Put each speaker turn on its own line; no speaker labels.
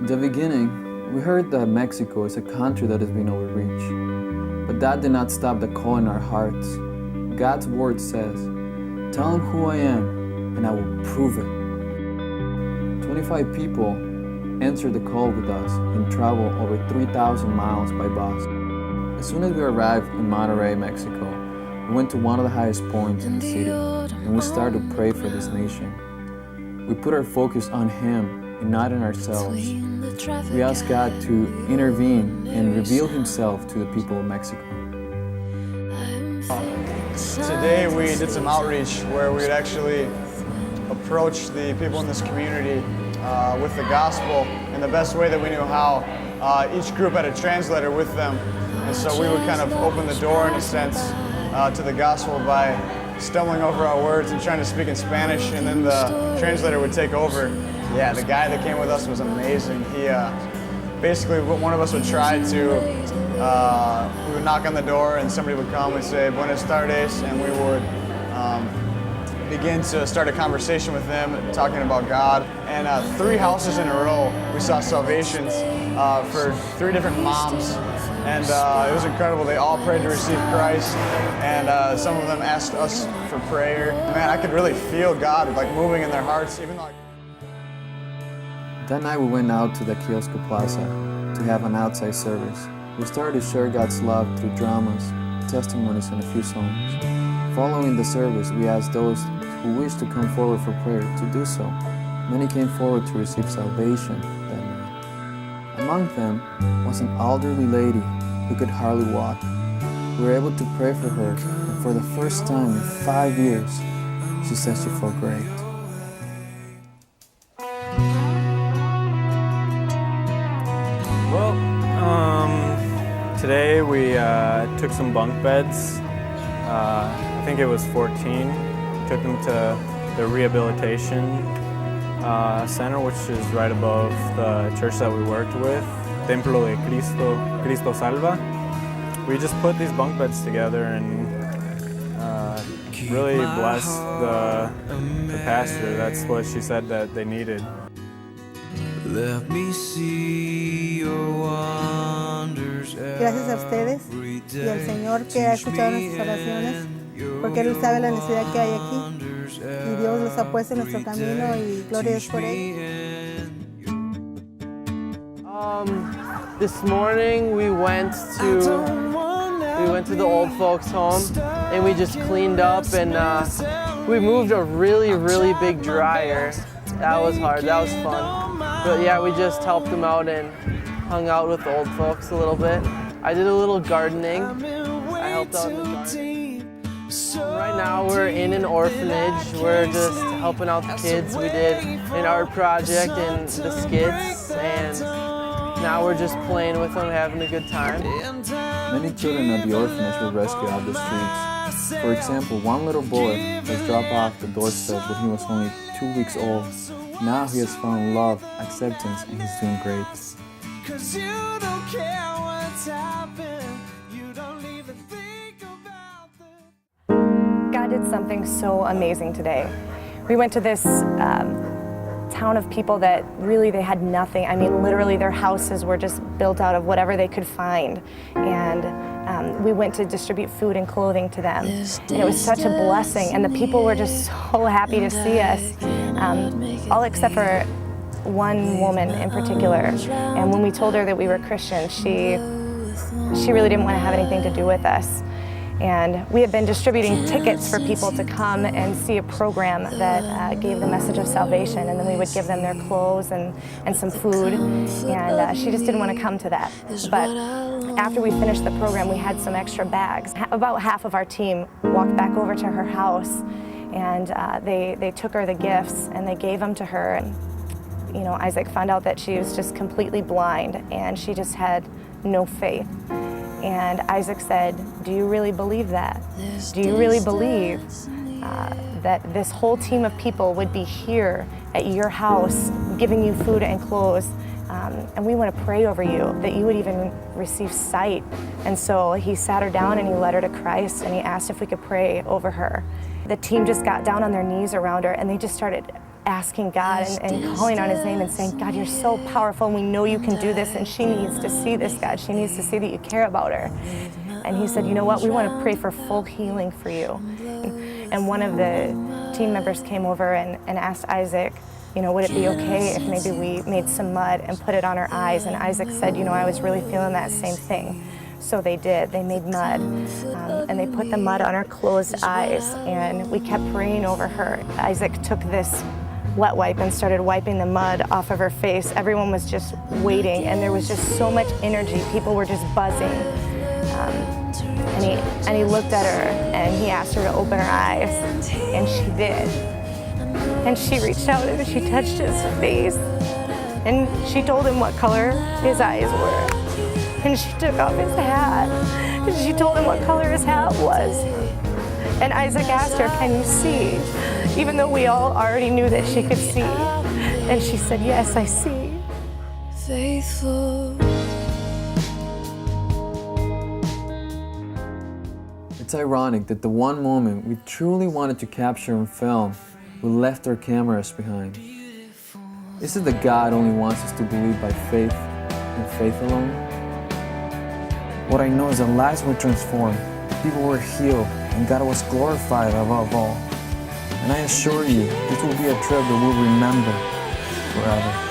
the beginning, we heard that Mexico is a country that has been overreached. But that did not stop the call in our hearts. God's word says, "Tell them who I am, and I will prove it." 25 people answered the call with us and traveled over 3,000 miles by bus. As soon as we arrived in Monterrey, Mexico, we went to one of the highest points in the city, and we started to pray for this nation. We put our focus on Him and not in ourselves. We asked God to intervene and reveal Himself to the people of Mexico.
Today we did some outreach where we would actually approach the people in this community with the gospel in the best way that we knew how. Each group had a translator with them, and so we would kind of open the door in a sense to the gospel by stumbling over our words and trying to speak in Spanish, and then the translator would take over. Yeah, the guy that came with us was amazing. He basically, one of us would try to, we would knock on the door and somebody would come and say, "Buenas tardes," and we would begin to start a conversation with them, talking about God. And 3 houses in a row, we saw salvations for 3 different moms. And it was incredible. They all prayed to receive Christ, and some of them asked us for prayer. Man, I could really feel God like moving in their hearts, even though
That night we went out to the Kiosco Plaza to have an outside service. We started to share God's love through dramas, testimonies, and a few songs. Following the service, we asked those who wished to come forward for prayer to do so. Many came forward to receive salvation that night. Among them was an elderly lady who could hardly walk. We were able to pray for her, and for the first time in 5 years, she said she felt great.
Well, today we took some bunk beds. I think it was 14. Took them to the rehabilitation center, which is right above the church that we worked with, Templo de Cristo Salva. We just put these bunk beds together and really blessed the pastor. That's what she said that they needed.
Let me see your wonders.
Gracias a ustedes y al Señor que ha escuchado nuestras oraciones, porque Él sabe la necesidad que hay aquí y Dios los ha puesto en nuestro camino y gloria a Dios por ello.
This morning we went to the old folks home and we just cleaned up, and we moved a really big dryer. That was hard, that was fun. But yeah, we just helped them out and hung out with the old folks a little bit. I did a little gardening. I helped out in the garden. Right now we're in an orphanage. We're just helping out the kids. We did an art project and the skits, and now we're just playing with them, having a good time.
Many children at the orphanage were rescued out of the streets. For example, one little boy was dropped off the doorstep when he was only 2 weeks old. Now he has found love, acceptance, and he's doing great.
God did something so amazing today. We went to this town of people that really they had nothing. I mean, literally their houses were just built out of whatever they could find. And we went to distribute food and clothing to them. And it was such a blessing. And the people were just so happy to see us, all except for one woman in particular. And when we told her that we were Christians, she really didn't want to have anything to do with us. And we had been distributing tickets for people to come and see a program that gave the message of salvation, and then we would give them their clothes and some food, and she just didn't want to come to that. But after we finished the program, we had some extra bags. About half of our team walked back over to her house, and they took her the gifts and they gave them to her. And, you know, Isaac found out that she was just completely blind and she just had no faith. And Isaac said, "Do you really believe that? Do you really believe that this whole team of people would be here at your house giving you food and clothes? And we want to pray over you, that you would even receive sight." And so he sat her down and he led her to Christ, and he asked if we could pray over her. The team just got down on their knees around her and they just started asking God and calling on his name and saying, God, you're so powerful and we know you can do this, and she needs to see this, God. She needs to see that you care about her. And he said, you know what, we want to pray for full healing for you. And one of the team members came over and asked Isaac, you know, would it be okay if maybe we made some mud and put it on her eyes? And Isaac said, you know, I was really feeling that same thing. So they did. They made mud, and they put the mud on her closed eyes, and we kept praying over her. Isaac took this wet wipe and started wiping the mud off of her face. Everyone was just waiting, and there was just so much energy. People were just buzzing. And he looked at her, and he asked her to open her eyes, and she did. And she reached out and she touched his face, and she told him what color his eyes were. And she took off his hat, and she told him what color his hat was. And Isaac asked her, can you see? Even though we all already knew that she could see. And she said, yes, I see.
Faithful.
It's ironic that the one moment we truly wanted to capture on film, we left our cameras behind. Is it that God only wants us to believe by faith and faith alone? What I know is that lives were transformed, people were healed, and God was glorified above all. And I assure you, this will be a trip that we'll remember forever.